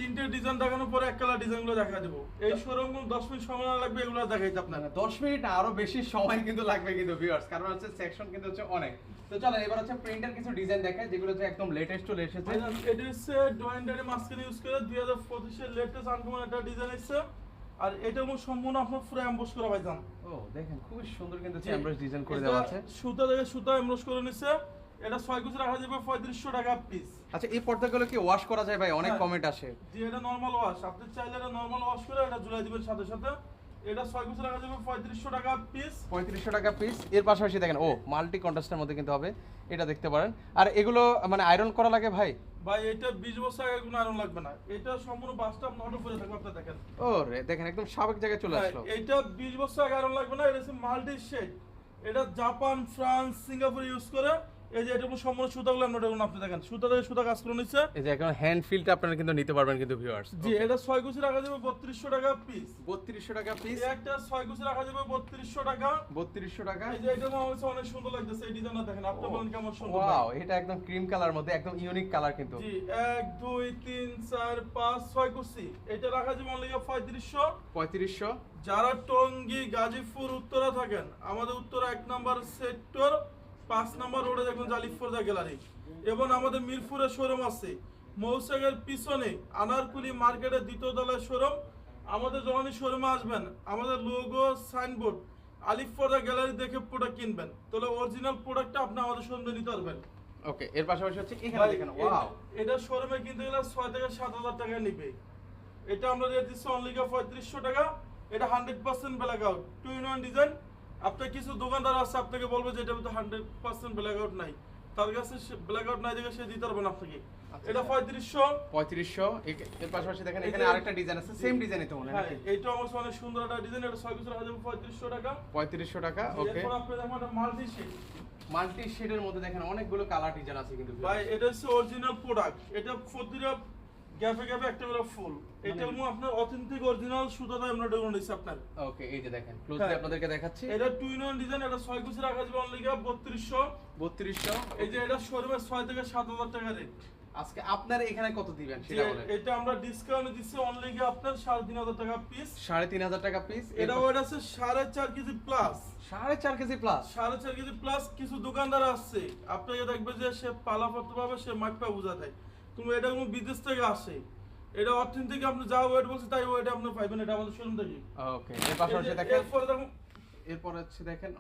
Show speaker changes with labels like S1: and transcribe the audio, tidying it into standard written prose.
S1: প্রিন্টের ডিজাইন দেখানোর পরে এক কালার ডিজাইনগুলো দেখা দেবো। এই শোরুম 10 মিনিট সময় না লাগবে এগুলো দেখাইতে আপনার।
S2: 10 মিনিট না, আরো বেশি সময় কিন্তু লাগবে কিন্তু ভিউয়ার্স, কারণ হচ্ছে সেকশন কিন্তু হচ্ছে অনেক। তো চলো এবার হচ্ছে প্রিন্টের কিছু ডিজাইন দেখাই যেগুলো হচ্ছে একদম লেটেস্ট চলে এসেছে।
S1: এটা হচ্ছে ডয়েন্ডারি মাস্কিন ইউজ করে 2025 এর লেটেস্ট আনকমন একটা ডিজাইন এসেছে। আর এটা সম্পূর্ণ আপনার পুরো এমবোস করা ভাইজান।
S2: ও দেখেন খুবই সুন্দর কিন্তু এমব্রয়ডারি ডিজাইন করে দেওয়া আছে।
S1: সুতা থেকে সুতা এমবোস করে নিছে। এটা 6 কুচি রাখা যাবে 3500 টাকা পিস।
S2: আচ্ছা এই পর্দাগুলো কি ওয়াশ করা যায় ভাই? অনেক কমেন্ট আসে
S1: জি এটা নরমাল ওয়াশ, আপনি চাইলে এটা নরমাল ওয়াশ করে এটা ঝুলাই দিবেন সাথে সাথে। এটা 6 কুচি রাখা যাবে 3500 টাকা পিস।
S2: 3500 টাকা পিস। এর পাশাপাশি দেখেন ও মাল্টি কন্ট্রাস্টের মধ্যে কিন্তু হবে, এটা দেখতে পারেন। আর এগুলো মানে আয়রন করা লাগে ভাই?
S1: ভাই এটা 20 বছর আগে কোনো আয়রন লাগবে না, এটা সম্পূর্ণ বাসটা আপনি অটো করে থাকবে। আপনি দেখেন
S2: ও রে দেখেন একদম স্বাভাবিক জায়গায় চলে আসলো।
S1: এটা 20 বছর আগে আয়রন লাগবে না। এটা হচ্ছে মাল্টি শেড, এটা জাপান, ফ্রান্স, সিঙ্গাপুর ইউজ করে। এই যে এটা সম্পূর্ণ সুতাগুলো আমরা আপনি দেখেন সুতা থেকে সুতা কাজ করে নিচ্ছে।
S2: এই যে এখন হ্যান্ড ফিলটা আপনারা কিন্তু নিতে পারবেন কিন্তু ভিউয়ার্স।
S1: জি এটা 6 কুচি রাখা যাবে 3200 টাকা পিস।
S2: 3200 টাকা পিস।
S1: একটা 6 কুচি রাখা যাবে 3200 টাকা।
S2: 3200 টাকা।
S1: এই যে এটা আমার অনেক সুন্দর লাগতেছে, এই ডিজাইনটা দেখেন। আপনি বলেন কেমন সুন্দর?
S2: ওয়াও এটা একদম ক্রিম কালার মধ্যে একদম ইউনিক কালার কিন্তু।
S1: জি 1 2 3 4 5 6 কুচি। এটা রাখা যাবে অনলি 3500।
S2: 3500।
S1: যারা টঙ্গী, গাজীপুর, উত্তরা থাকেন, আমাদের উত্তরা 1 নাম্বার সেক্টর 5 নাম্বার রোডে দেখুন জালিফরদা গ্যালারি। এবং আমাদের মিরপুরে শোরুম আছে মৌসাগের পিছনে আনারকুলি মার্কেটের দ্বিতীয় তলায় শোরুম। আমাদের যখনই শোরুমে আসবেন আমাদের লোগো সাইনবোর্ড আলিফরদা গ্যালারি দেখে প্রোডাক্ট কিনবেন, তাহলে অরিজিনাল প্রোডাক্টটা আপনি আমাদের শোরুমে নিতে পারবেন।
S2: ওকে এর পাশাপাশি হচ্ছে এখানে দেখেন ওয়াও
S1: এটা শোরুমে কিনতে গেলে 6 থেকে 7000 টাকা নিবে। এটা আমরা রেট দিচ্ছি অনলি 3500 টাকা। এটা 100% ব্ল্যাক আউট 2 in 1 ডিজাইন। আপনার কিছু দোকানদার আছে আপনাকে বলবে যে এটা তো 100% ব্ল্যাক আউট নাই, তার কাছে ব্ল্যাক আউট নাই দেখে সে দিতে পারবে না আপনাকে। এটা 3500।
S2: এর পাশাপাশি দেখেন এখানে আরেকটা ডিজাইন আছে, সেম ডিজাইনই তো মনে হয় নাকি?
S1: এটা আমার অনেক সুন্দর একটা ডিজাইন। এটা 6 কুচি রাখা যাবে 3500 টাকা।
S2: 3500 টাকা। ওকে
S1: এরপর আপনি দেখেন এটা মাল্টি শেড।
S2: মাল্টি শেডের মধ্যে দেখেন অনেকগুলো কালার ডিজাইন আছে কিন্তু
S1: ভাই এটা হচ্ছে অরিজিনাল প্রোডাক্ট। এটা প্রতিটা গ্যাপে গ্যাপে একটা করে ফুল। এটা হলো আপনার অথেন্টিক অরিজিনাল সুতা দিয়ে আমরা ডেকোরেট করেছি আপনার।
S2: ওকে এই যে দেখেন ক্লোজলি আপনাদেরকে দেখাচ্ছি।
S1: এটা 2 in 1 ডিজাইন। এটা 6 কুচি রাখা যাবে অনলি 3200।
S2: 3200।
S1: এই যে এটা শোরুমে 6 থেকে 7000 টাকা রেট।
S2: আজকে আপনারা এখানে কত দিবেন সেটা বলেন।
S1: এটা আমরা ডিসকাউন্ট দিচ্ছি অনলি আপনার 3500 টাকা পিস।
S2: 3500 টাকা পিস।
S1: এটা ওয়েট আছে 4.5 KG plus.
S2: 4.5 KG plus.
S1: 4.5 KG plus. কিছু দোকানদার আছে আপনাকে দেখবে যে সে পালাপত্র পাবে, সে মাপটা বুঝা দেয়, তুমি এটা কোনো বিদেশ থেকে আসে। এটা অথেন্টিক আপনি যা ওয়েট বলছে তাই ওয়েট আপনি পাইবেন। এটা আমাদের শোরুম থেকে।
S2: ওকে এর পাশাপাশি দেখেন এরপর হচ্ছে দেখেন